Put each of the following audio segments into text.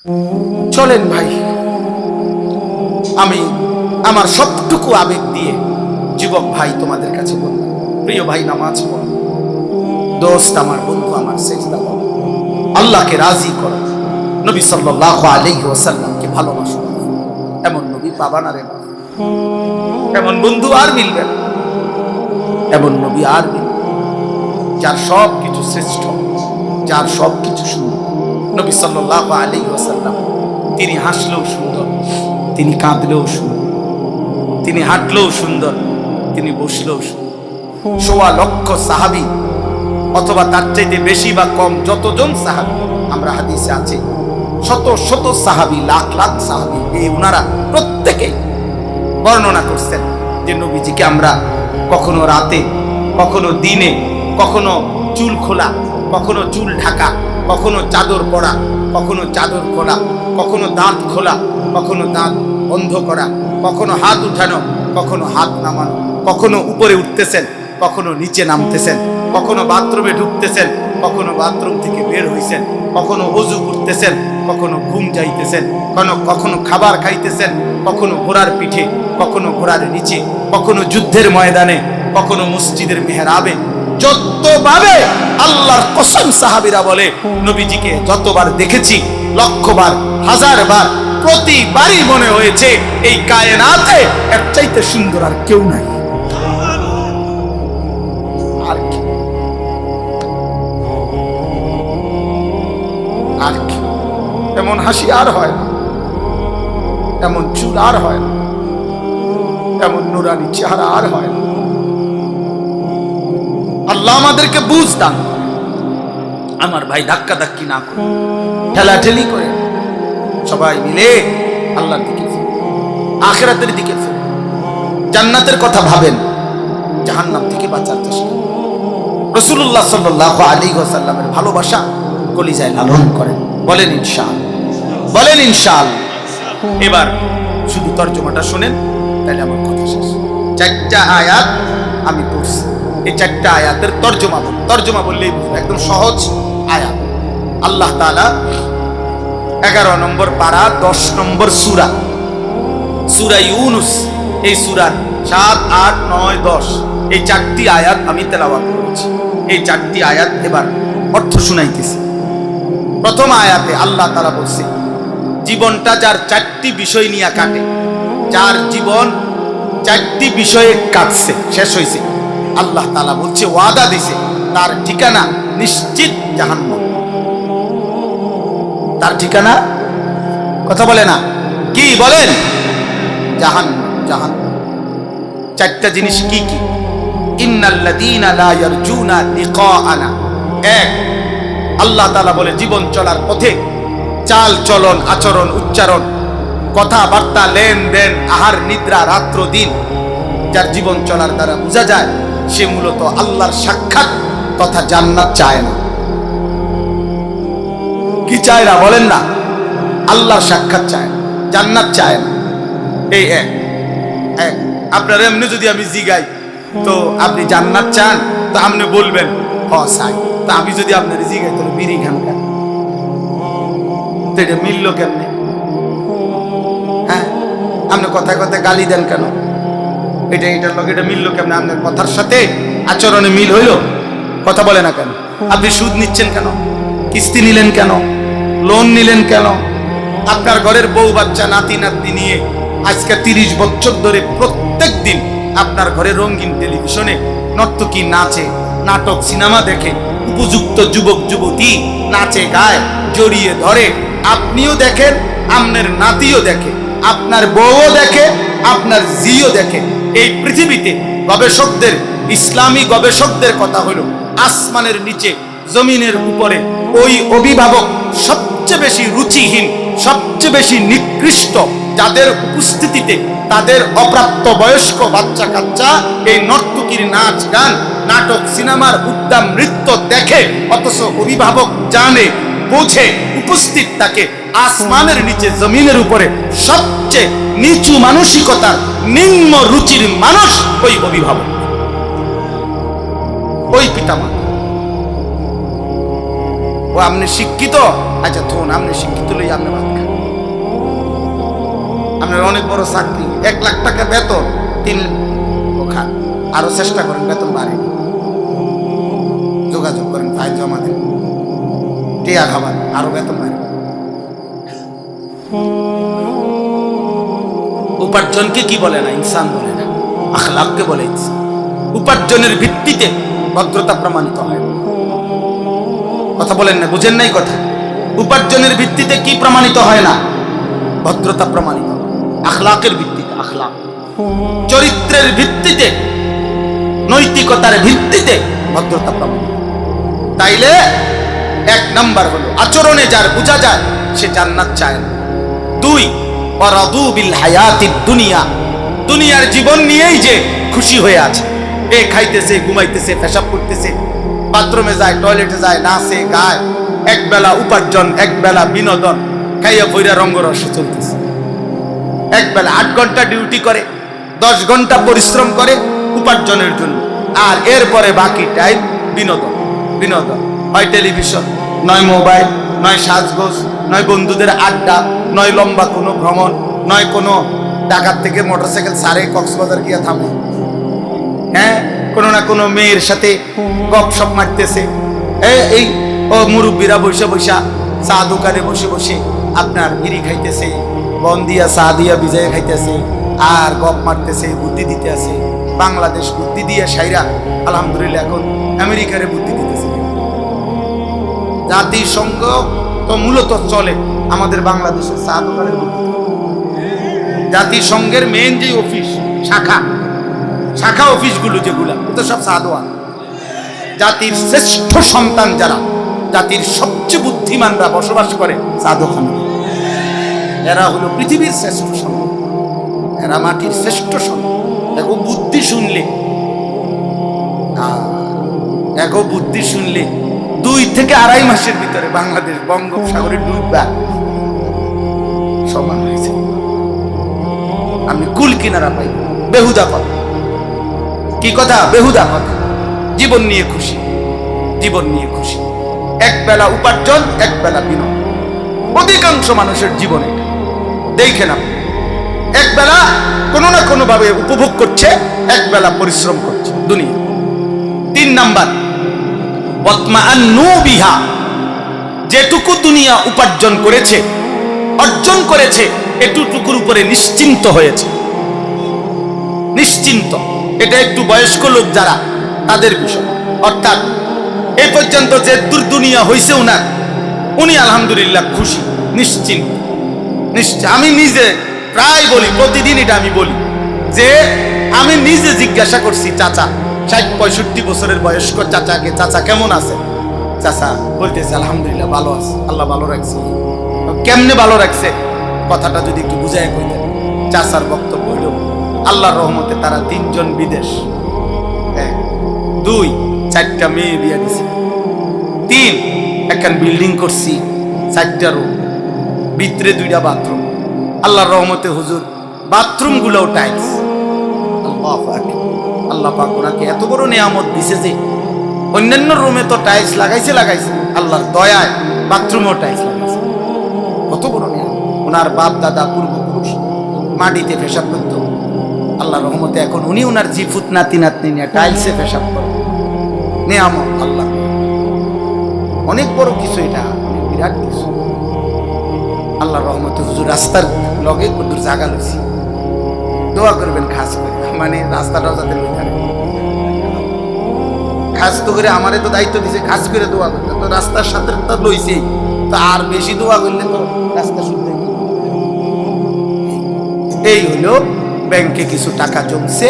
চলেন ভাই, আমি আমার সবটুকু আবেগ দিয়ে যুবক ভাই তোমাদের কাছে বলব, প্রিয় ভাই নামাজ পড়ো, দোস্ত আমার, বন্ধু আমার, সেজদা করো, আল্লাহকে রাজি করো, নবী সাল্লাল্লাহু আলাইহি ওয়াসাল্লামকে ভালোবাসো। এমন নবী পাবা না রে বাবা, এমন বন্ধু আর মিলবে না, এমন নবী আর মিলবে না, যার সব কিছু শ্রেষ্ঠ, যার সব কিছু সুন্দর। নবী সাল্লাল্লাহু আলাইহি ওয়াসাল্লাম, তিনি হাসলেও সুন্দর, তিনি কাঁদলেও সুন্দর, তিনি হাঁটলেও সুন্দর, তিনি বসলেও সুন্দর। ১৬ লক্ষ সাহাবী অথবা তার চাইতে বেশি বা কম যতজন সাহাবী আমরা হাদিসে আছে, শত শত সাহাবী, লাখ লাখ সাহাবী, এই ওনারা প্রত্যেকে বর্ণনা করছেন যে নবীজিকে আমরা কখনো রাতে, কখনো দিনে, কখনো চুল খোলা, কখনো চুল ঢাকা, কখনো চাদর পরা, কখনো চাদর খোলা, কখনো দাঁত খোলা, কখনো দাঁত বন্ধ করা, কখনো হাত উঠানো, কখনো হাত নামানো, কখনো উপরে উঠতেছেন, কখনো নিচে নামতেছেন, কখনো বাথরুমে ঢুকতেছেন, কখনো বাথরুম থেকে বের হইছেন, কখনো ওযু করতেছেন, কখনো ঘুম যাইতেছেন, কখনো খাবার খাইতেছেন, কখনো ঘোড়ার পিঠে, কখনো ঘোড়ার নিচে, কখনো যুদ্ধের ময়দানে, কখনো মসজিদের মেহরাবে। যতভাবে আল্লাহর কসম সাহাবীরা বলে নবীজিকে যতবার দেখেছি, লক্ষবার, হাজারবার, প্রতিবারই মনে হয়েছে এই কায়নাতে এর চাইতে সুন্দর আর কেউ নাই। আর কি, আর কি, এমন হাসি আর হয় না, এমন চুল আর হয় না, এমন নুরানি চেহারা আর হয় না। আল্লাহ আমাদেরকে বুঝ দান। আমার ভাই ধাক্কা ধাক্কি না করে, ঠেলাঠেলি করে, সবাই মিলে আল্লাহর দিকে ফিরে, আখিরাতের দিকে ফিরে, জান্নাতের কথা ভাবেন, জাহান্নাম থেকে বাঁচার চেষ্টা। রাসূলুল্লাহ সাল্লাল্লাহু আলাইহি ওয়াসাল্লামের ভালোবাসা কলিজায় লালন করেন। বলেন ইনশাআল্লাহ, বলেন ইনশাআল্লাহ। এবার শুধু তরজমাটা শুনেন, তাহলে আমার কথা শেষ। 4টা আয়াত আমি পড়ছি, এই 4টা আয়াতের তরজমা বললেই বুঝবে, একদম সহজ আয়াত। আল্লাহ তাআলা 11 নম্বর পারা 10 নম্বর সূরা, সূরা ইউনূস, এই সূরার 7, 8, 9, 10 এই 4টি আয়াত আমি তেলাওয়াত করেছি। এই 4টি আয়াত এবার অর্থ শুনাইতেছি। প্রথম আয়াতে আল্লাহ তাআলা বলছে, জীবনটা যার 4টি বিষয় নিয়ে কাটে, যার জীবন 4টি বিষয়ে কাটছে, শেষ হয়েছে, আল্লাহ তাআলা বলছে, ওয়াদা দিছে, তার ঠিকানা নিশ্চিত জাহান্নাম। তার ঠিকানা, কথা বলে না, কি বলেন? জাহান্নাম, জাহান্নাম। 4টা জিনিস কি কি? ইন্নাল্লাযীনা লা ইয়ারজুনা লিকাআনা। 1, আল্লাহ তাআলা বলে জীবন চলার পথে চাল চলন, আচরণ, উচ্চারণ, কথাবার্তা, লেনদেন, আহার নিদ্রা, রাত্র দিন, যার জীবন চলার দ্বারা বোঝা যায় সে মূলত আল্লাহর সাক্ষাৎ তথা জান্নাত চায় না। কি চায় না বলেন না? আল্লাহর সাক্ষাৎ চায় না, জান্নাত চায় না। এই এক। আপনার এমনি যদি আমি জিগাই তো আপনি জান্নাত চান, তো আপনি বলবেন হ চাই। তা আমি যদি আপনার জিগাই তাহলে বিড়ি খান কেন? তো এটা মিলল কেমনে? হ্যাঁ, আপনি কথায় কথায় গালি দেন কেন? এটার লগে এটা মিললো কেমনে? আপনার কথার সাথে আচরণে মিল হইলো? কথা বলে না কেন? আপনি সুদ নিচ্ছেন কেন? কিস্তি নিলেন কেন? লোন নিলেন কেন? আপনার ঘরের বউ বাচ্চা, নাতি নাতনি নিয়ে আজকে 30 বছর ধরে প্রত্যেক দিন আপনার ঘরে রঙিন টেলিভিশনে নর্তকী নাচে, নাটক, সিনেমা দেখে, উপযুক্ত যুবক যুবতী নাচে গায়, জড়িয়ে ধরে, আপনিও দেখেন, আপনার নাতিও দেখে, আপনার বউও দেখে, আপনার জিও দেখে। এই পৃথিবীতে গবেষকদের, ইসলামী গবেষকদের কথা হলো, আসমানের নিচে, জমিনের উপরে ওই অভিভাবক সবচেয়ে বেশি রুচিহীন, সবচেয়ে বেশি নিকৃষ্ট, যাদের উপস্থিতিতে তাদের অপ্রাপ্ত বয়স্ক বাচ্চা কাচ্চা এই নর্তকীর নাচ গান, নাটক, সিনেমার উদ্দাম নৃত্য দেখে, অথচ অভিভাবক জানে, বোঝে, উপস্থিত থাকে আসমানের নিচে, জমিনের উপরে সবচেয়ে নিচু মানসিকতার, নিম্ন রুচির মানুষ ওই অভিভাবক, ওই পিতামাতা। ও আপনি শিক্ষিত, আচ্ছা ধরুন আপনি শিক্ষিত লই আপনি বাদ খান, অনেক বড় চাকরি, 1 লাখ টাকা বেতন, 3 খান, আরো চেষ্টা করেন বেতন বাড়ে, যোগাযোগ করেন, ফাইল জমা দেন, টিয়া খাবার, আরো বেতন বাড়ে। উপার্জনকে কি বলে না ইনসান বলে না, আখলাককে বলে ইনসান। উপার্জনের ভিত্তিতে ভদ্রতা প্রমাণিত হয়। কথা বলেন না, বুঝেন নাই কথা? উপার্জনের ভিত্তিতে কি প্রমাণিত হয় না? ভদ্রতা প্রমাণিত। আখলাকের ভিত্তিতে, আখলাক চরিত্রের ভিত্তিতে, নৈতিকতার ভিত্তিতে ভদ্রতা প্রমাণিত। তাইলে 1 নাম্বার হলো আচরণে যার বোঝা যায় সে জান্নাত চায় না। 2 ওয়ারাদু বিল হায়াতিদ দুনিয়া, দুনিয়ার জীবন নিয়েই যে খুশি হয়ে আছে। এ খাইতেছে, ঘুমাইতেছে, পেশাব করতেছে, বাথরুমে যায়, টয়লেটে যায়, নাচে গায়, একবেলা উপার্জন, একবেলা বিনোদন, খাইয়া বইরা রঙ্গরসে চলতেছে। একবেলা 8 ঘন্টা ডিউটি করে, 10 ঘন্টা পরিশ্রম করে উপার্জনের জন্য, আর এরপরে বাকি টাইম বিনোদন। বিনোদন হয় টেলিভিশন, নয় মোবাইল, নয় সাজগোজ, নয় বন্ধুদের আড্ডা, নয় লম্বা কোনো ভ্রমণ, নয় কোনো ঢাকার থেকে মোটরসাইকেল সারে কক্সবাজার গিয়া থামে, হ্যাঁ, কোনো না কোনো মেয়ের সাথে গপসপ মারতেছে। এই ও মুরব্বীরা বসে বসে চা দোকানে বসে বসে আপনার বিড়ি খাইতেছে, বন দিয়া চা দিয়া ভিজাই খাইতেছে, আর গপ মারতেছে, বুদ্ধি দিতে আছে। বাংলাদেশ বুদ্ধি দিয়ে সাইরা আলহামদুলিল্লাহ এখন আমেরিকারে বুদ্ধি দিতেছে। জাতিসংঘ তো মূলত চলে আমাদের বাংলাদেশের চা দোকানের বুদ্ধি। জাতিসংঘের মেইন যে অফিস, শাখা অফিসগুলো যেগুলা, তো সব সাধুয়ান। জাতির শ্রেষ্ঠ সন্তান যারা, জাতির সবচেয়ে বুদ্ধিমানরা বসবাস করে সাধুখানা। এরা হলো পৃথিবীর শ্রেষ্ঠ সন্তান, এরা মাটির শ্রেষ্ঠ সন্তান। দেখো বুদ্ধি শুনলে, দেখো বুদ্ধি শুনলে 2 থেকে 2.5 মাসের ভিতরে বাংলাদেশ বঙ্গোপসাগরে ডুববা সমান হয়েছে। আমি কুল কিনারা পাই। বেহুদা কথা, কি কথা? বেহুদা কথা। জীবন নিয়ে খুশি, জীবন নিয়ে খুশি। একবেলা উপার্জন, একবেলা বিনোদন। অধিকাংশ মানুষের জীবনে দেখেন আপনি, একবেলা কোনো না কোনো ভাবে উপভোগ করছে, একবেলা পরিশ্রম করছে দুনিয়া। 3 নাম্বার ওয়াতমাআন্নু বিহা, যেটুকু দুনিয়া উপার্জন করেছে, অর্জন করেছে, এটুকুর উপরে নিশ্চিন্ত হয়েছে। নিশ্চিন্ত, এটা একটু বয়স্ক লোক যারা, তাদের বিষয়। অর্থাৎ এই পর্যন্ত যে দুনিয়া হয়েছে উনার, উনি আলহামদুলিল্লাহ খুশি, নিশ্চিন্ত। আমি নিজে প্রায় বলি, প্রতিদিন এটা আমি বলি, যে আমি নিজে জিজ্ঞাসা করছি চাচা, 60-65 বছরের বয়স্ক চাচাকে, চাচা কেমন আছে? চাচা বলতেছে আলহামদুলিল্লাহ ভালো আছে, আল্লাহ ভালো রাখছে। কেমনে ভালো রাখছে কথাটা যদি একটু বুঝাই কইতেন। চাচার বক্তব্য হইল আল্লাহর রহমতে তারা 3 জন বিদেশ, 2 4টা মেয়ে বিয়া দিছে, 3 একখান বিল্ডিং করছি, 4টা রুম, ভিতরে 2টা বাথরুম। আল্লাহর রহমতে হুজুর বাথরুম গুলোও টাইলস। আল্লাহ পাক ওনাকে এত বড় নিয়ামত দিছে যে অন্যান্য রুমে তো টাইলস লাগাইছে, আল্লাহর দয়ায় বাথরুমেও টাইলস লাগাইছে। কত বড় নিয়ামত! ওনার বাপ দাদা পূর্বপুরুষ মাটিতে পেশাব করতো, আল্লাহর রহমতে এখন উনি ওনার জিফুত নাতি নাতনি নিয়ে টাইলসে পেশাব করে। নিয়ামত আল্লাহ, অনেক বড় কিছু, এটা বিরাট কিছু। আল্লাহর রহমতে হুজুর রাস্তার লগে কত জায়গা লইছি, দোয়া করবেন খাস করে, মানে রাস্তাটাও যাতে লই থাকে। খাস তো করে আমারে তো দায়িত্ব দিছে খাস করে দোয়া করতে, তো রাস্তার সাথে তো লইছেই, তো আর বেশি দোয়া করলে তো রাস্তা শুনতে। এই হলো ব্যাংকে কিছু টাকা জমছে,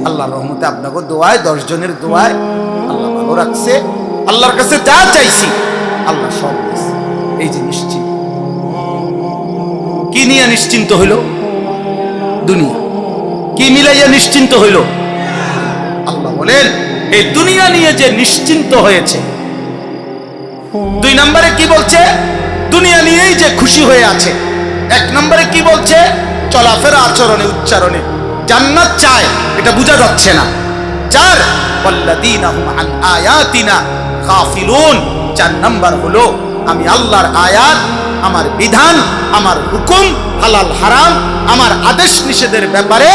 আল্লাহর রহমতে আপনাকে দোয়ায়, 10 জনের দোয়ায় আল্লাহ ভালো রাখছে। আল্লাহর কাছে যা চাইছি আল্লাহ সব দিয়েছে। এই যে নিশ্চিন্ত, কি নিয়ে নিশ্চিন্ত হইল? দুনিয়া। কি মিলাইয়া নিশ্চিন্ত হইল? আল্লাহ বলেন এই দুনিয়া নিয়ে যে নিশ্চিন্ত হয়েছে। 2 নম্বরে কি বলছে? দুনিয়া নিয়েই যে খুশি হয়ে আছে। 1 নম্বরে কি বলছে? চলাফেরা, আচরণে, উচ্চারণে জান্নাত চায়, এটা বোঝা যাচ্ছে না। 4 ওয়াল্লাযীনা হুম আন আয়াতিনা গাফিলুন। 4 নাম্বার হলো আমি আল্লাহর আয়াত, আমার বিধান, আমার হুকুম, হালাল হারাম, আমার আদেশ নিষেধের ব্যাপারে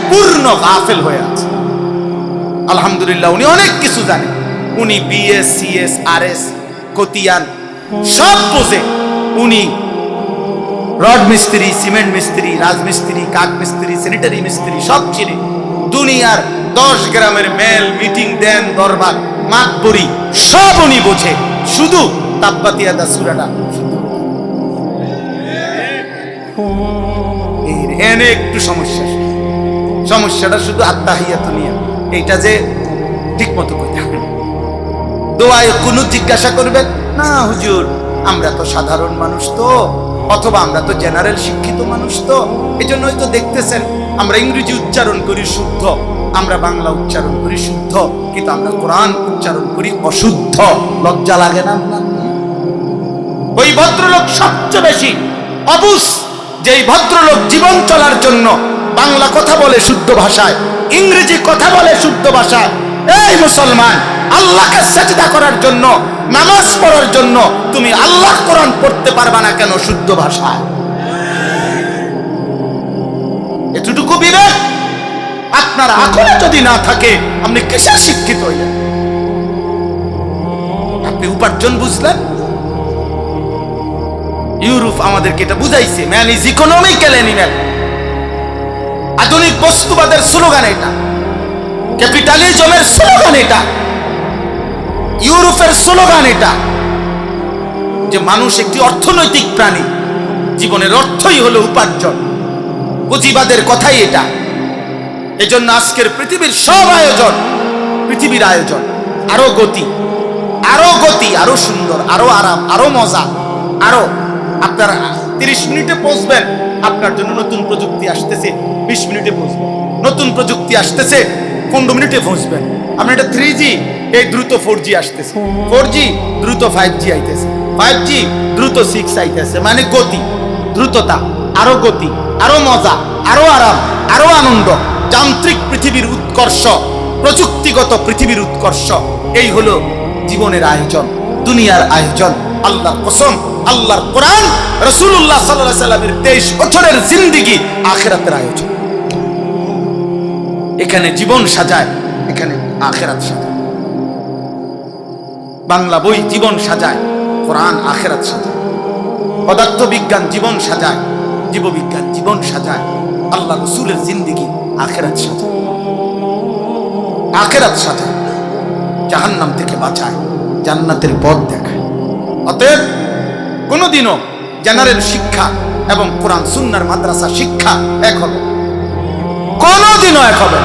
পূর্ণ গাফেল হয়ে আছে। আলহামদুলিল্লাহ, উনি অনেক কিছু জানেন। উনি বিএস, সিএস, আরএস, খতিয়ান সব বোঝে। উনি রড মিস্ত্রি, সিমেন্ট মিস্ত্রি, রাজমিস্ত্রি, কাঠ মিস্ত্রি, স্যানিটারি মিস্ত্রি সব চিনে। দুনিয়ার 10 গ্রামের মেল, মিটিং দেন, দরবার, মাতবরি সব উনি বোঝে। শুধু তাব্বাতিয়াদা সূরাটা এনে একটু সমস্যাটা শুধু আত্তাহিয়াতু নিয়া, এইটা যে ঠিক মতো কই থাকেন। দোয়ায় কুনুত জিজ্ঞাসা করবেন না, হুজুর আমরা তো সাধারণ মানুষ তো, অথবা আমরা তো জেনারেল শিক্ষিত মানুষ তো, এজন্যই তো দেখতেছেন আমরা ইংরেজি উচ্চারণ করি শুদ্ধ, আমরা বাংলা উচ্চারণ করি শুদ্ধ, কিন্তু আমরা কোরআন উচ্চারণ করি অশুদ্ধ। লজ্জা লাগে না? ওই ভদ্রলোক সবচেয়ে বেশি অবুঝ, যেই ভদ্রলোক জীবন চলার জন্য বাংলা কথা বলে শুদ্ধ ভাষায়, ইংরেজি কথা বলে শুদ্ধ ভাষায়। এই মুসলমান, আল্লাহকে সাজদা করার জন্য, নামাজ পড়ার জন্য তুমি আল্লাহ কোরআন পড়তে পারবা না কেন শুদ্ধ ভাষায়? এতটুকু বিবেক আপনার আকলে যদি না থাকে, আপনি কিসের শিক্ষিত হইলেন? আপনি উপার্জন বুঝলেন? ইউরোপ আমাদেরকে এটা বুঝাইছে, ম্যান ইজ ইকোনমিক্যাল অ্যানিম্যাল। আধুনিক বস্তুবাদের স্লোগান এটা, ক্যাপিটালিজমের স্লোগান এটা, ইউরোপের স্লোগান এটা, যে মানুষ একটি অর্থনৈতিক প্রাণী, জীবনের অর্থই হলো উপার্জন। পুঁজিবাদের কথাই এটা। এজন্য আজকের পৃথিবীর সব আয়োজন, পৃথিবীর আয়োজন আরো গতি, আরো সুন্দর, আরো আরাম, আরো মজা, আরো আপনার 30 মিনিটে পৌঁছবেন, আপনার জন্য নতুন প্রযুক্তি আসতেছে 20 মিনিটে পৌঁছবেন, নতুন প্রযুক্তি আসতেছে 15 মিনিটে পৌঁছবেন। আপনার এটা 3G, এই দ্রুত 4G আসতেছে, 4G দ্রুত 5G আইতেছে, 5G দ্রুত 6 আইতেছে। মানে গতি, দ্রুততা, আরো গতি, আরো মজা, আরো আরাম, আরো আনন্দ। যান্ত্রিক পৃথিবীর উৎকর্ষ, প্রযুক্তিগত পৃথিবীর উৎকর্ষ, এই হলো জীবনের আয়োজন, দুনিয়ার আয়োজন। আল্লাহর কসম, আল্লাহর কোরআন, রাসূলুল্লাহ সাল্লাল্লাহু আলাইহি সাল্লামের 23 বছরের জিন্দেগি আখিরাতের আয়োজন। এখানে জীবন সাজায়, এখানে আখিরাত সাজায়। বাংলা বই জীবন সাজায়, কোরআন আখিরাত সাজায়। পদার্থ বিজ্ঞান জীবন সাজায়, জীববিজ্ঞান জীবন সাজায়। আল্লাহ রাসূলের জিন্দেগি আখিরাত সাজায়, আখিরাত সাজায়, জাহান্নাম থেকে বাঁচায়, জান্নাতের পথ দেখায়। অতএব কোনদিনও জেনারেল শিক্ষা এবং কোরআন সুন্নাহর মাদ্রাসা শিক্ষা এক হবে, কোনদিনও এক হবে।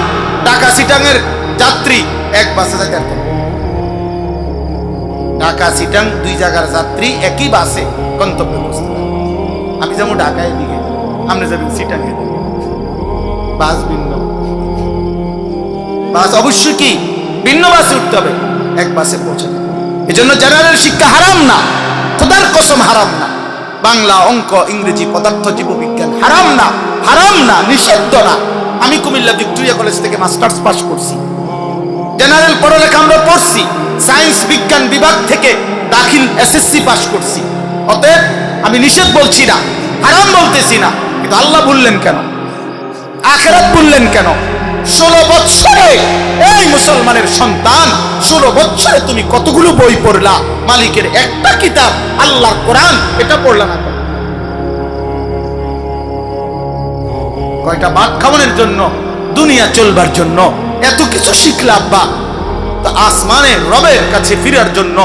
ঢাকা চিটাঙের যাত্রী এক বাসে যাইতে পারবে, ঢাকা চিটাং 2 জায়গার যাত্রী একই বাসে গন্তব্যে পৌঁছতে পারবে। আমি যেমন ঢাকায় দিকে, আপনি যাবেন চিটাঙে, বাস ভিন্ন, বাস অবশ্যই কি ভিন্ন বাসে উঠতে হবে, এক বাসে পৌঁছাবে। এজন্য জেনারেল শিক্ষা হারাম না, খোদার কসম হারাম না। বাংলা, অঙ্ক, ইংরেজি, পদার্থ, জীববিজ্ঞান হারাম না, হারাম না, নিষিদ্ধ না। আমি কুমিল্লা ভিক্টোরিয়া কলেজ থেকে মাস্টার্স পাস করছি, জেনারেল পড়ালেখা আমরা পড়ছি, সায়েন্স বিজ্ঞান বিভাগ থেকে দাখিল এসএসসি পাস করছি। অতএব আমি নিষেধ বলছি না, হারাম বলতেছি না, কিন্তু আল্লাহ বললেন কেন, আখিরাত বললেন কেন? 16 বছরে এই মুসলমানের সন্তান, 16 বছরে তুমি কতগুলো বই পড়লা? মালিকের একটা কিতাব আল্লাহর কোরআন, এটা পড়লা না? কয়টা ভাত খাওয়ানোর জন্য, দুনিয়া চলবার জন্য এত কিছু শিখলা আব্বা, তা আসমানের রবের কাছে ফিরার জন্য,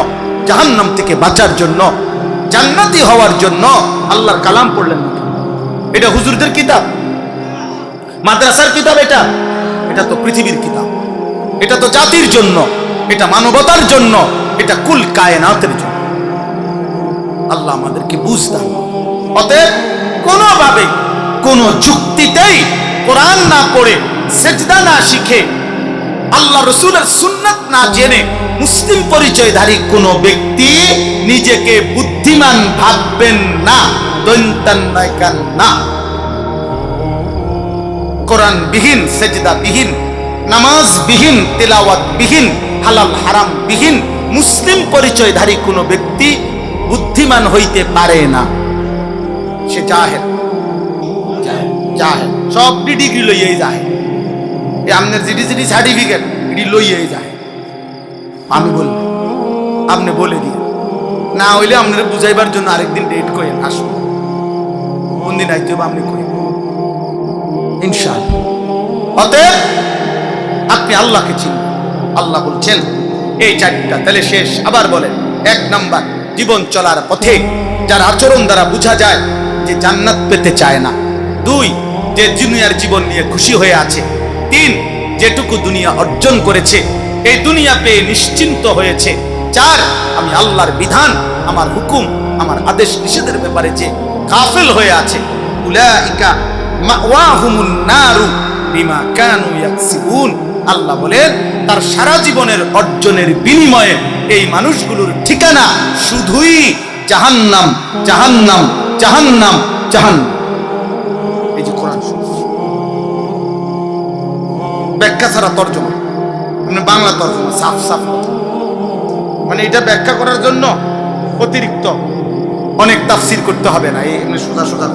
জাহান্নাম থেকে বাঁচার জন্য, জান্নাতি হওয়ার জন্য আল্লাহর কালাম পড়লেন না? এটা হুজুরদের কিতাব, মাদ্রাসার কিতাব, এটা তো পৃথিবীর কিতাব, এটা তো জাতির জন্য, এটা মানবতার জন্য, এটা কুল কায়নাতের জন্য। আল্লাহ আমাদেরকে বুঝতাম। অতএব কোনোভাবে, কোন যুক্তিতেই কোরআন না পড়ে, সেজদা না শিখে, আল্লাহ রাসূলের সুন্নাত না জেনে মুসলিম পরিচয়ধারী কোন ব্যক্তি নিজেকে বুদ্ধিমান ভাববেন না, দৈন্তান নায়কান না। কোরআন বিহীন, সেজদা বিহীন, নামাজ বিহীন, তেলাওয়াত বিহীন, হালাল হারাম বিহীন মুসলিম পরিচয়ধারী কোনো ব্যক্তি বুদ্ধিমান হইতে পারে না। সে জাহেল। জাহেল সব ডিগ্রি লইয়াই যায়, এই আপনার জিডি সার্টিফিকেট এটি লইয়াই যায়। আমি বলি আপনি বলে দিয়ে না হইলে আপনার বুঝাইবার জন্য আরেকদিন ডেট করেন, আসুন কোন দিন আইতে হবে আপনি করেন ইনশাআল্লাহ। অতএব আপনি আল্লাহকে চিনুন। আল্লাহ বলছেন এই চারটা, তাহলে শেষ আবার বলেন। 1 নাম্বার, জীবন চলার পথে যার আচরণ দ্বারা বোঝা যায় যে জান্নাত পেতে চায় না। 2, যে দুনিয়ার জীবন নিয়ে খুশি হয়ে আছে। 3, যেটুকু দুনিয়া অর্জন করেছে এই দুনিয়া পেয়ে নিশ্চিন্ত হয়েছে। 4, আমি আল্লাহর বিধান, আমার হুকুম, আমার আদেশ নিষেধের ব্যাপারে যে গাফিল হয়ে আছে। উলাইকা মাওয়াহুমুন নারু বিমা কানু ইয়াকসিবুন। আল্লাহ বলেন তার সারা জীবনের অর্জনের বিনিময়ে এই মানুষগুলোর ঠিকানা শুধুই জাহান্নাম, জাহান্নাম, জাহান্নাম, জাহান্নাম। এই যে কোরআন শরীফ ব্যাখ্যা ছাড়া তর্জমা, মানে বাংলা তর্জমা সাফ সাফ কথা, মানে এটা ব্যাখ্যা করার জন্য অতিরিক্ত অনেক তাফসীর করতে হবে না, এই এমনি সোজা সোজা।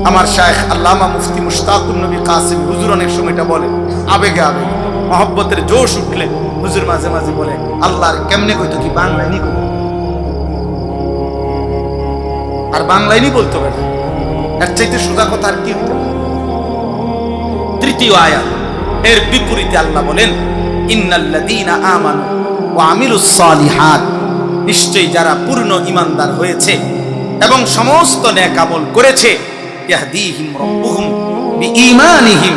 আমার শায়েখ আল্লামা মুফতি মুশতাকুন নবী কাসিম হুজুর অনেক সময় এটা বলে, আবেগে আবেগে মহব্বতের জোশ উঠলে হুজুর মাঝে মাঝে বলে আল্লাহর কেমনে কইতো কি বাংলায় নি কইতো, আর বাংলায় নি বলতে পারে, এর চাইতে সোজা কথা আর কি হতে পারে। 3য় আয়াত এর বিপরীতে আল্লাহ বলেন ইন্নাল্লাযীনা আমানু ওয়া আমিলুস সালিহাত, নিশ্চয়ই যারা পূর্ণ ঈমানদার হয়েছে এবং সমস্ত নেক আমল করেছে, ইয়াহদিহিম রাব্বুহুম বিঈমানিহিম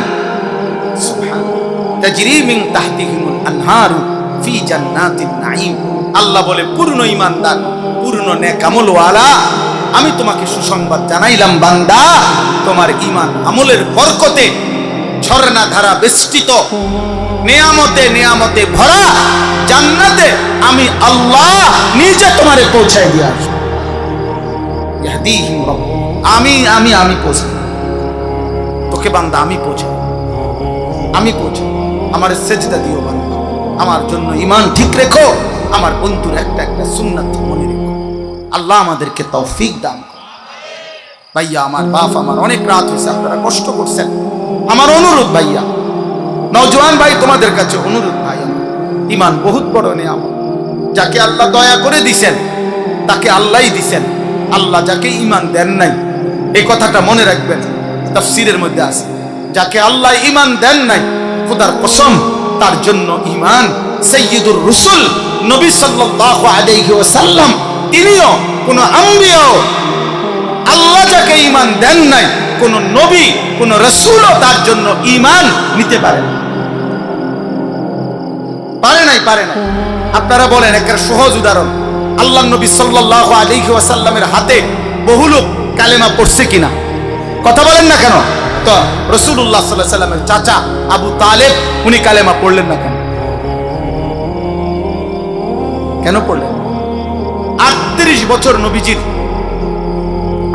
সুবহানাল্লাহ তাজরি মিন তাহতিহিমুল আনহারু ফি জান্নাতিন নাঈম। আল্লাহ বলে পূর্ণ ঈমানদার, পূর্ণ নেক আমলওয়ালা আমি তোমাকে সুসংবাদ জানাইলাম বান্দা, তোমার ঈমান আমলের বরকতে ঝর্ণা ধারা বেষ্টিত নিয়ামতে নিয়ামতে ভরা জান্নাতে আমি আল্লাহ নিজে তোমারে পৌঁছায় দিয়ে আসবো। ইয়াহদিহিম রাব্বুহুম, আমি পৌঁছাই তোকে বান্দা, আমি পৌঁছাই, আমি পৌঁছাই। আমার সেজদা দিও বান্দা, আমার জন্য ঈমান ঠিক রেখো, আমার বন্ধুর একটা একটা সুন্নাত মনে রেখো। আল্লাহ আমাদেরকে তৌফিক দান করুন। ভাইয়া আমার বাপ, আমার অনেক রাত হয়েছে, আপনারা কষ্ট করছেন, আমার অনুরোধ ভাইয়া, নওজোয়ান ভাই তোমাদের কাছে অনুরোধ ভাই, ঈমান বহুত বড় নিয়ামত, যাকে আল্লাহ দয়া করে দিছেন তাকে আল্লাহই দিছেন। আল্লাহ যাকে ঈমান দেন নাই, এই কথাটা মনে রাখবেন, তাফসীরের মধ্যে আছে, যাকে আল্লাহ ঈমান দেন নাই খোদার কসম তার জন্য ঈমান সাইয়্যিদুর রাসূল নবী সাল্লাল্লাহু আলাইহি ওয়াসাল্লাম, তিনিও কোন আম্বিয়া, আল্লাহ যাকে ঈমান দেন নাই কোন নবী কোন রাসূলও তার জন্য ঈমান নিতে পারে না, পারে নাই। আপনারা বলেন একটা সহজ উদাহরণ, আল্লাহ নবী সাল্লাল্লাহু আলাইহি ওয়াসাল্লামের হাতে বহু লোক কালেমা পড়ছে কিনা? কথা বলেন না কেন? তো রাসূলুল্লাহ সাল্লাল্লাহু আলাইহি ওয়াসাল্লামের চাচা আবু তালেব উনি কালেমা পড়লেন না কেন? কেন পড়লেন? 38 বছর নবীজির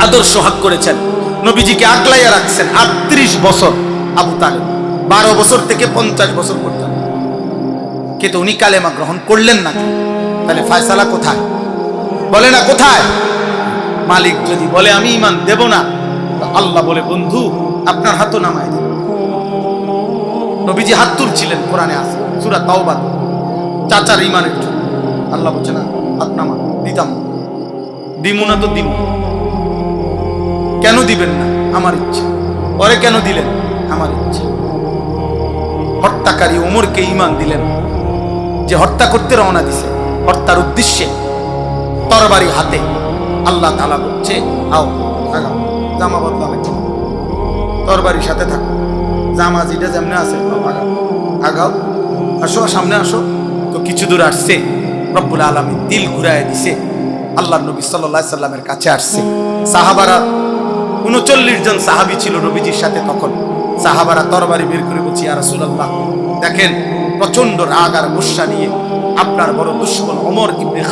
আদর্শ হাক করেছেন, নবীজিকে আগলাইয়া রাখছেন 38 বছর। আবু তালেব 12 বছর থেকে 50 বছর পর্যন্ত, কিন্তু উনি কালেমা গ্রহণ করলেন না। তাহলে ফয়সালা কোথায়? বলে না কোথায়? মালিক যদি বলে আমি ঈমান দেব না, আল্লাহ বলে বন্ধু আপনার হাতও নামায় দিন। নবীজি হাত তুলছিলেন, কোরআনে আছে সূরা তাওবা, চাচার ঈমানের জন্য। আল্লাহ বলছে না হাত নামা, দিতাম দিমু না, তো দিমু। কেন দিবেন না? আমার ইচ্ছা। পরে কেন দিলেন? আমার ইচ্ছা। হত্যাকারী ওমরকে ঈমান দিলেন, যে হত্যা করতে রওনা দিছে, হত্যার উদ্দেশ্যে তরবারি হাতে। আল্লাহ তাআলা বলছে আও আগাও, জামা বদলাবে, তরবারির সাথে থাকো, জামা যেটা যেমনে আছে আগাও, আসো সামনে আসো। তো কিছু দূর আসছে, রব্বুল আলামিন দিল ঘুরায় দিছে, আল্লাহর নবী সাল্লাল্লাহু আলাইহি সাল্লামের কাছে আসছে। সাহাবারা 39 জন সাহাবী ছিল নবীজির সাথে তখন। সাহাবারা তরবারি বের করে বলছে ইয়া রাসূলুল্লাহ, দেখেন প্রচন্ড রাগ আর গুসা নিয়ে আপনার বড় দুশমন ওমর ইবনে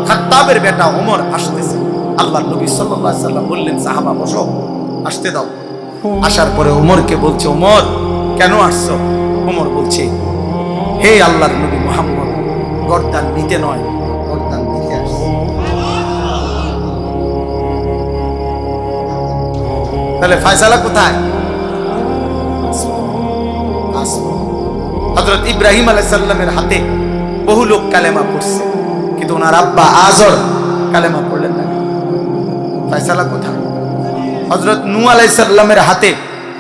খাত্তাবের বেটা ওমর আসতেছে। আল্লাহর নবী সাল্লাল্লাহু আলাইহি সাল্লাম বললেন সাহাবা বসো, আসতে দাও। আসার পরে ওমরকে বলছে ওমর কেন আসছো? ওমর বলছে হে আল্লাহর নবী মুহাম্মদ, গর্দান নিতে নয়, গর্দান দিতে আসছে। তাহলে ফয়সালা কোথায়? হযরত ইব্রাহিম আলাইহিস সালামের হাতে বহু লোক কালেমা পড়ছে, কিন্তু ওনার আব্বা আজর কালেমা পড়লেন না। ফয়সালা কোথায়? হযরত নূহ আলাইহিস সালামের হাতে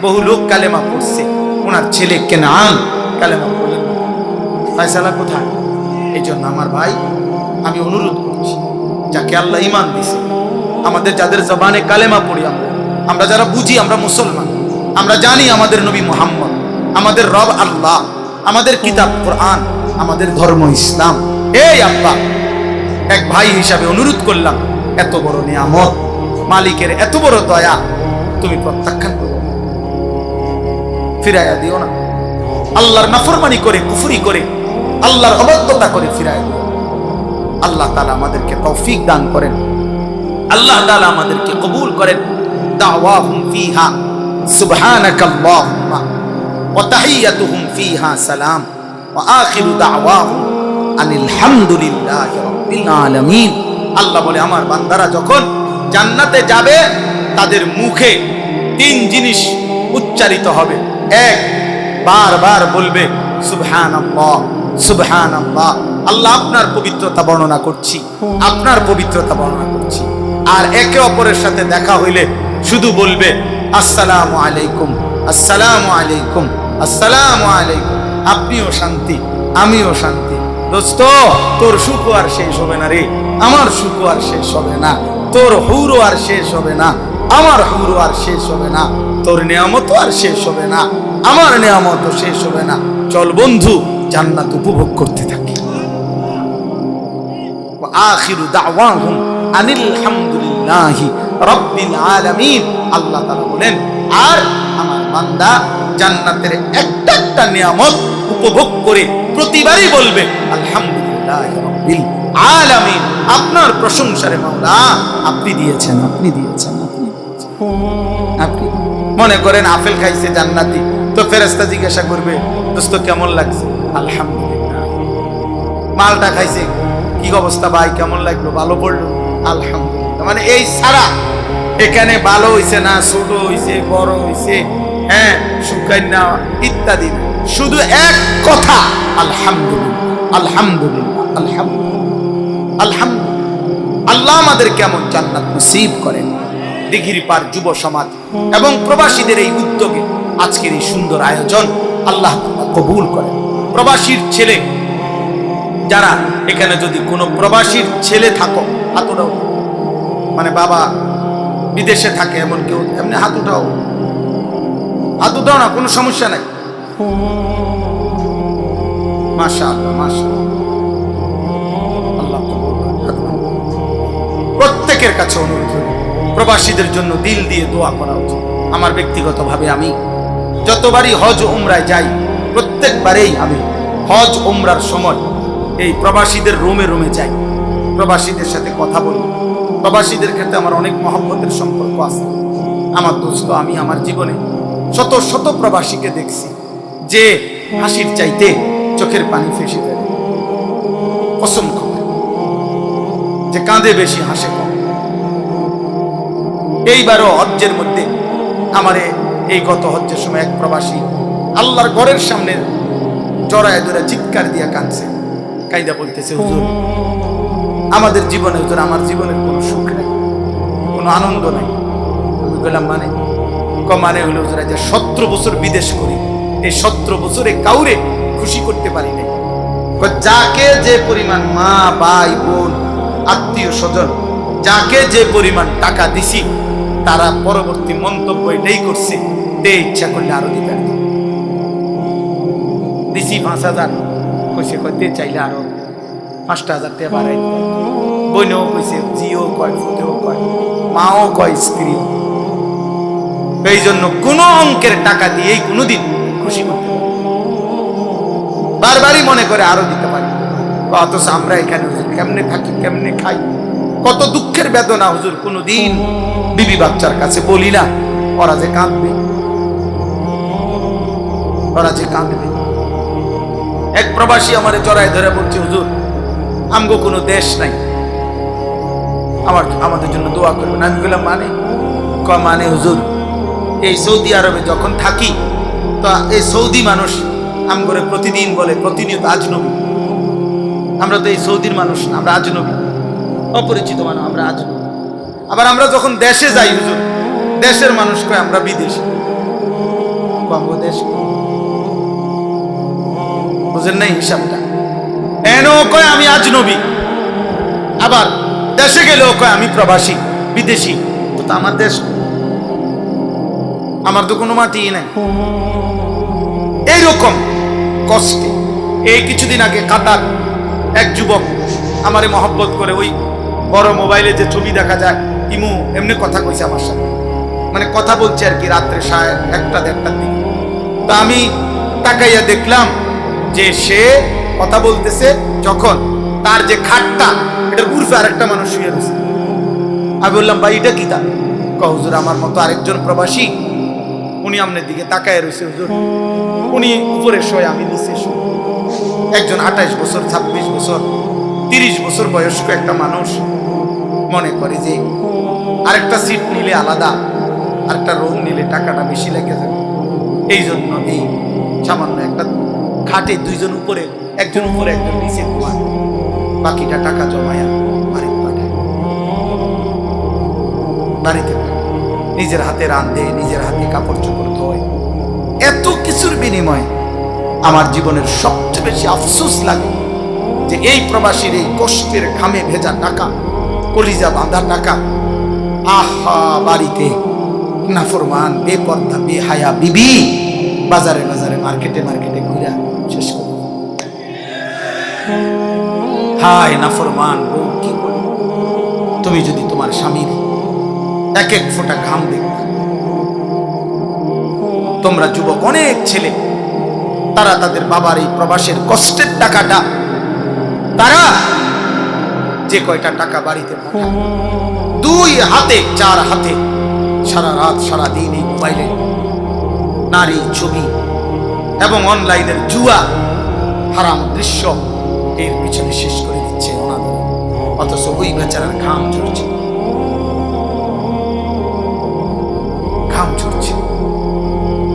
বহু লোক কালেমা পড়ছে, ওনার ছেলে কেনান কালেমা পড়লেন না। ফয়সালা কোথায়? এই জন্য আমার ভাই, আমি অনুরোধ করছি, যাকে আল্লাহ ঈমান দিয়েছে, আমাদের যাদের জবানে কালেমা পড়ি, আমরা যারা বুঝি আমরা মুসলমান, আমরা জানি আমাদের নবী মুহাম্মদ, আমাদের রব আল্লাহ, আমাদের কিতাব কোরআন, আমাদের ধর্ম ইসলাম। এই আব্বা, এক ভাই হিসাবে অনুরোধ করলাম, এত বড় নিয়ামত, মালিকের এত বড় দয়া তুমি প্রত্যাখ্যান করো, ফিরাইয়া দিও না। আল্লাহর নাফরমানি করে, কুফরি করে, আল্লাহর অবাধ্যতা করে ফিরাইয়া দিও। আল্লাহ তাআলা আমাদেরকে তৌফিক দান করেন, আল্লাহ তাআলা আমাদেরকে কবুল করেন। দাওয়াহুম ফিহা সুবহানাকাল্লাহুম্মা ওয়া তাহিয়াতুহুম ফিহা সালাম ওয়া আখিরু দাওয়াহুম আনিল হামদুলিল্লাহি রাব্বিল আলামিন। আল্লাহ বলে, আমার বান্দারা যখন জান্নাতে যাবে তাদের মুখে তিন জিনিস উচ্চারিত হবে। এক, বারবার বলবে সুবহানাল্লাহ সুবহানাল্লাহ, আল্লাহ আপনার পবিত্রতা বর্ণনা করছি, আপনার পবিত্রতা বর্ণনা করছি। আর একে অপরের সাথে দেখা হইলে শুধু বলবে আসসালামু আলাইকুম আসসালামু আলাইকুম আসসালামু আলাইকুম, আপনিও শান্তি আমিও শান্তি। দোস্ত, তোর সুখ আর শেষ হবে না রে, আমার সুখ আর শেষ হবে না, তোর হুরও আর শেষ হবে না, আমার হুরও আর শেষ হবে না, তোর নিয়ামত আর শেষ হবে না, আমার নিয়ামতও শেষ হবে না। চল বন্ধু, জান্নাত উপভোগ করতে থাকি। ওয়া আখিরু দাওয়াহুম আনিল হামদুলিল্লাহি রাব্বিল আলামিন। আল্লাহ তাআলা বলেন, আর আমার বান্দা জান্নাতের একটা একটা নিয়ামত উপভোগ করে প্রতিবারই বলবে আলহামদুলিল্লাহি রাব্বিল আলামিন, আপনার প্রশংসা রে মাওলা, আপনি দিয়েছেন, আপনি দিয়েছেন, আপনি দিয়েছেন। আপনি মনে করেন আপেল খাইছে জান্নাতি, তো ফেরেশতা জিজ্ঞাসা করবে, দোস্ত কেমন লাগছে? আলহামদুলিল্লাহ। মালটা খাইছে, কি অবস্থা ভাই, কেমন লাগলো, ভালো পড়লো? আলহামদুলিল্লাহ। মানে এই সারা এখানে ভালো হইছে না, ছোট হইছে, বড় হইছে, হ্যাঁ শুকাই না ইত্যাদি, শুধু এক কথা আলহামদুলিল্লাহ আলহামদুলিল্লাহ আলহামদুলিল্লাহ আলহামদুলিল্লাহ। আল্লাহ আমাদের কেমন জান্নাত নসিব করেন। দিঘির পার যুব সমাজ এবং প্রবাসীদের এই উদ্যোগে আজকের এই সুন্দর আয়োজন আল্লাহ কবুল করেন। প্রবাসীর ছেলে যারা এখানে, যদি কোনো প্রবাসীর ছেলে থাকো, হাত উঠাও, মানে বাবা বিদেশে থাকে এমন কেউ, এমনি হাত উঠাও, হাত উঠাও না, কোনো সমস্যা নাই। মাশাআল্লাহ মাশাআল্লাহ, আল্লাহ প্রত্যেকের কাছে অনুরোধ, প্রবাসীদের জন্য দিল দিয়ে দোয়া করা উচিত। আমার ব্যক্তিগতভাবে আমি যতবারই হজ উমরায় যাই, প্রত্যেকবারেই আমি হজ উমরার সময় এই প্রবাসীদের রুমে রুমে যাই, প্রবাসীদের সাথে কথা বলি। প্রবাসীদের ক্ষেত্রে আমার অনেক মহব্বতের সম্পর্ক আছে। আমার দোস্ত, আমি আমার জীবনে শত শত প্রবাসীকে দেখছি যে হাসির চাইতে চোখের পানি ফেসে ফেলে, অসংখ্য, যে কাঁদে বেশি হাসে কম। এইবারও হজ্জের মধ্যে আমার এই গত হজ্জের সময় এক প্রবাসী আল্লাহর ঘরের সামনে জড়ায় ধরে চিৎকার দিয়া কাঁদছে, কাইদা বলতেছে, হুজুর আমাদের জীবনে, হুজুর আমার জীবনের কোনো সুখ নেই, কোনো আনন্দ নেই। আমি বললাম মানে? মানে হলো হুজুর, যে 17 বছর বিদেশ করি, এই 17 বছরে কাউরে খুশি করতে পারি নাই। যাকে যে পরিমাণ মা ভাই বোন আত্মীয় স্বজন, যাকে যে পরিমাণ টাকা দিছি, তারা পরবর্তী মন্তব্য এটাই করছে, তে ইচ্ছা করলে আরো দিতে দিছি 5,000, কইছে কইতে চাইলে আরো 5,000 টাকা বাড়াই। বোনও কইছে, জিও কয়, ফুতেও কয়, মাও কয়, স্ত্রীও। এই জন্য কোন অঙ্কের টাকা দিয়েই কোনোদিন খুশি করতে পারি, বারবারই মনে করে আরো দিতে পারি। অথচ আমরা এখানে কেমনে থাকি, কেমনে খাই, কত দুঃখের বেদনা হুজুর কোনোদিন বিবি বাচ্চার কাছে বলি না। ওরা যে কাঁদবে, ওরা যে কাঁদবে। এক প্রবাসী আমারে জড়ায় ধরে বলছে, হুজুর আমগো কোনো দেশ নাই, আমাদের জন্য দোয়া করবেন। আমি বললাম মানে? মানে হুজুর এই সৌদি আরবে যখন থাকি, তো এই সৌদি মানুষ আমগরে প্রতিদিন বলে প্রতিনিয়ত আজনবী। আমরা তো এই সৌদির মানুষ না, আমরা আজনবী, অপরিচিত মানুষ, আমরা আজনবী। আবার আমরা যখন দেশে যাই, হুজুর, দেশের মানুষ কয় আমরা বিদেশি। দেশ বুঝেন নাই হিসাবটা? এনও কয় আমি আজনবী, আবার দেশে গেলেও কয় আমি প্রবাসী, বিদেশি। তো আমার দেশ, আমার তো কোনো মাটি নাই। এইরকম কষ্টে এই কিছুদিন আগে কাতার এক যুবক আমারে মহব্বত করে, ওই বড় মোবাইলে যে ছবি দেখা যায় ইমু, এমনি কথা কইছে আমার সাথে, মানে কথা বলছে আর কি, রাত্রে 1:30-1টার দিকে। তো আমি তাকাইয়া দেখলাম যে সে কথা বলতেছে, যখন তার যে খাটটা, এটার উর্ফে আরেকটা মানুষ শুয়ে রয়েছে। আমি বললাম ভাই এটা কি? তা হুজুর আমার মতো আরেকজন প্রবাসী, উনি আমনের দিকে তাকায় রয়েছে হুজুর, উনি উপরে শোয়, আমি নিচে শোয়। একজন 28 বছর, 26 বছর, 30 বছর বয়স্ক একটা মানুষ মনে করে যে আরেকটা সিট নিলে আলাদা, আরেকটা রুম নিলে টাকাটা বেশি লেগে যাবে, এই জন্য এই সামান্য একটা খাটে দুইজন উপরে, একজন উপরে একজন নিচে ঘুমায়, বাকিটা টাকা জমায়া বাড়িতে পাঠায়। বাড়িতে নিজের হাতে রাঁধে, নিজের হাতে কাপড় চোপড় ধোয়। এত কিছুর বিনিময়ে আমার জীবনের সবচেয়ে বেশি আফসোস লাগে যে এই প্রবাসীর এই কষ্টের ঘামে ভেজা টাকা, কলিজা বাঁধা টাকা, আহা বাড়িতে নাফরমান, বেপর্দা, বেহায়া বিবি বাজারে বাজারে, মার্কেটে মার্কেটে ঘুরে শেষ করে। হায় নাফরমান বউ, কি করে তুমি যদি তোমার স্বামীর এক এক ফোঁটা ঘাম দেখবে। তোমরা যুবক অনেক ছেলে, তারা তাদের বাবার এই প্রবাসের কষ্টের টাকাটা, তারা যে কয়টা টাকা বাড়িতে পাঠায়, 2 হাতে 4 হাতে সারা রাত সারা দিন এই মোবাইলে নারী ছবি এবং অনলাইনের জুয়া, হারাম দৃশ্য, এর পিছনে শেষ করে দিচ্ছে ওনাদের। অথচ ওই বেচারার ঘাম ঝরছে, ঘাম ঝরছে।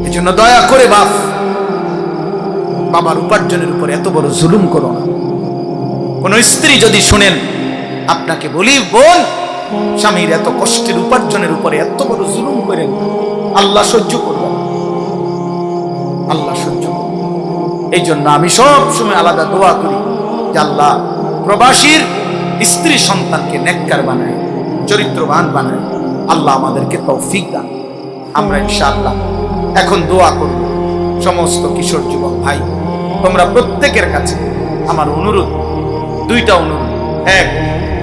এই জন্য দয়া করে বাবার উপার্জনের উপর এত বড় জুলুম করো না। কোন স্ত্রী যদি শুনেন, আপনাকে বলি বোন, স্বামীর এত কষ্টের উপার্জনের উপরে এত বড় জুলুম করেন, আল্লাহ সহ্য করবেন, আল্লাহ সহ্য করবেন। এই জন্য আমি সব সময় আলাদা দোয়া করি যে আল্লাহ প্রবাসীর স্ত্রী সন্তানকে নেককার বানায়, চরিত্রবান বানায়। আল্লাহ আমাদেরকে তৌফিক দান। আমরা ইনশাআল্লাহ এখন দোয়া করব। সমস্ত কিশোর যুবক ভাই, তোমরা প্রত্যেকের কাছে আমার অনুরোধ, 2টা অনুরোধ। 1,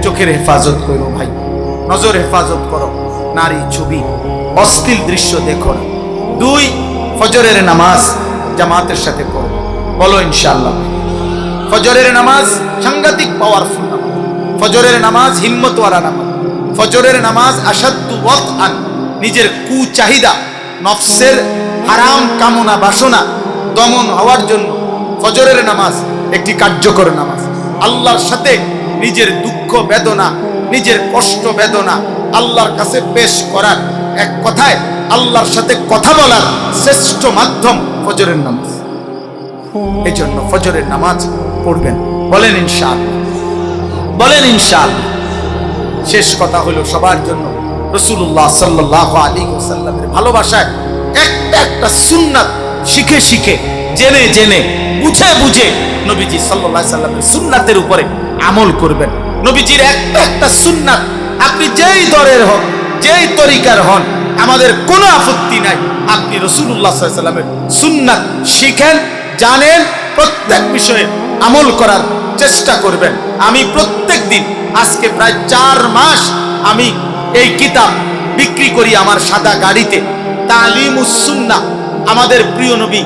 চোখের হেফাজত করো ভাই, নজর হেফাজত করো, নারী ছবি অশ্লীল দৃশ্য দেখো না। 2, ফজরের নামাজ জামাতের সাথে পড়ো। বলো ইনশাআল্লাহ। ফজরের নামাজ সাংঘাতিক পাওয়ারফুল নামাজ, ফজরের নামাজ হিম্মতওয়ালা নামাজ, ফজরের নামাজ আসাদ্দু ওয়াতআন, নিজের কুচাহিদা, নফসের হারাম কামনা বাসনা দমন হওয়ার জন্য ফজরের নামাজ একটি কার্যকর নামাজ। আল্লাহর সাথে নিজের দুঃখ বেদনা, নিজের কষ্ট বেদনা আল্লাহর কাছে পেশ করার, এক কথায় আল্লাহর সাথে কথা বলার শ্রেষ্ঠ মাধ্যম ফজরের নামাজ। এই জন্য ফজরের নামাজ পড়বেন। বলেন ইনশাআল্লাহ, বলেন ইনশাআল্লাহ। শেষ কথা হলো সবার জন্য রাসূলুল্লাহ সাল্লাল্লাহু আলাইহি ওয়াসাল্লামের ভালোবাসায় একটা সুন্নাত শিখে শিখে, জেনে জেনে, বুঝে বুঝে নবীজি সাল্লাল্লাহু আলাইহি ওয়াসাল্লামের সুন্নাতের উপরে আমল করবেন। নবীজির একটা সুন্নাত আপনি যেই দরের হন, যেই তরিকার হন, আমাদের কোনো আপত্তি নাই। আপনি রাসূলুল্লাহ সাল্লাল্লাহু আলাইহি ওয়াসাল্লামের সুন্নাত শিখেন, জানেন, প্রত্যেক বিষয়ে আমল করার চেষ্টা করবেন। আমি প্রত্যেক দিন, আজকে প্রায় 4 মাস আমি এই কিতাব বিক্রি করি আমার সাদা গাড়িতে। তালিমুস সুন্নাহ, আমাদের প্রিয় নবী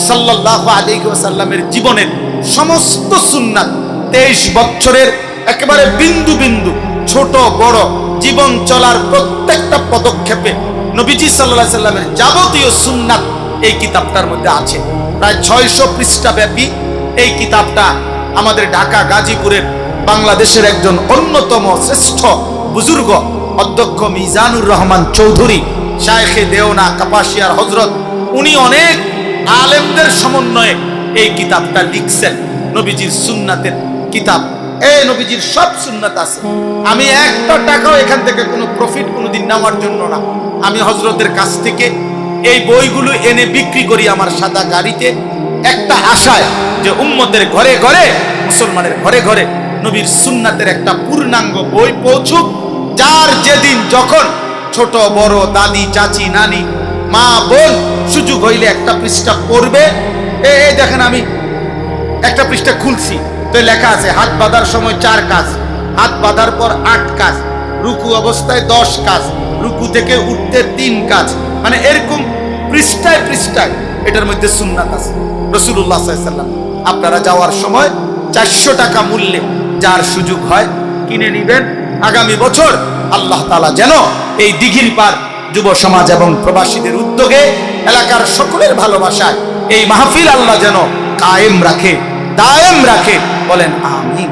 সাল্লাল্লাহু আলাইহি ওয়াসাল্লামের জীবনের সমস্ত সুন্নাত, 23 বছরের একেবারে বিন্দু বিন্দু, ছোট বড় জীবন চলার প্রত্যেকটা পদক্ষেপে নবীজি সাল্লাল্লাহু আলাইহি ওয়াসাল্লামের যাবতীয় সুন্নাত এই কিতাবটার মধ্যে আছে। প্রায় 600 পৃষ্ঠা ব্যাপী এই কিতাবটা আমাদের ঢাকা গাজীপুরের বাংলাদেশের একজন অন্যতম শ্রেষ্ঠ বুজুর্গ অধ্যক্ষ মিজানুর রহমান চৌধুরী শায়েখে দেওনা কাপাসিয়ার হযরত, উনি অনেক আলেমদের সমন্বয়ে এই কিতাবটা লিখছেন। নবীজির সুন্নাতের কিতাব, এই নবীজির সব সুন্নাত আছে। আমি একটা টাকাও এখান থেকে কোনো প্রফিট কোনোদিন নেওয়ার জন্য না, আমি হযরতের কাছ থেকে এই বইগুলো এনে বিক্রি করি আমার সাদা গাড়িতে, একটা আশায় যে উম্মতের ঘরে ঘরে, মুসলমানের ঘরে ঘরে নবীর সুন্নাতের একটা পূর্ণাঙ্গ বই পৌঁছুক। যার যেদিন যখন ছোট বড়, দাদি চাচি নানি মা বোন সুযোগ হইলে একটা পৃষ্ঠা পড়বে। এই দেখেন আমি একটা পৃষ্ঠা খুলছি, তো লেখা আছে হাত বাঁধার সময় 4 কাজ, হাত বাঁধার পর 8 কাজ, রুকু অবস্থায় 10 কাজ, রুকু থেকে উঠতে 3 কাজ। মানে এরকম পৃষ্ঠায় পৃষ্ঠায় এটার মধ্যে সুন্নাত আছে রাসূলুল্লাহ সাল্লাল্লাহু আলাইহি ওয়াসাল্লাম। আপনারা যাওয়ার সময় 400 টাকা মূল্যে যার সুযোগ হয় কিনে নেবেন। আগামী বছর আল্লাহ তাআলা যেন এই দিঘির পার যুব সমাজ এবং প্রবাসীদের উদ্যোগে, এলাকার সকলের ভালোবাসায় এই মাহফিল আল্লাহ যেন কায়েম রাখে, দায়েম রাখে। বলেন আমিন।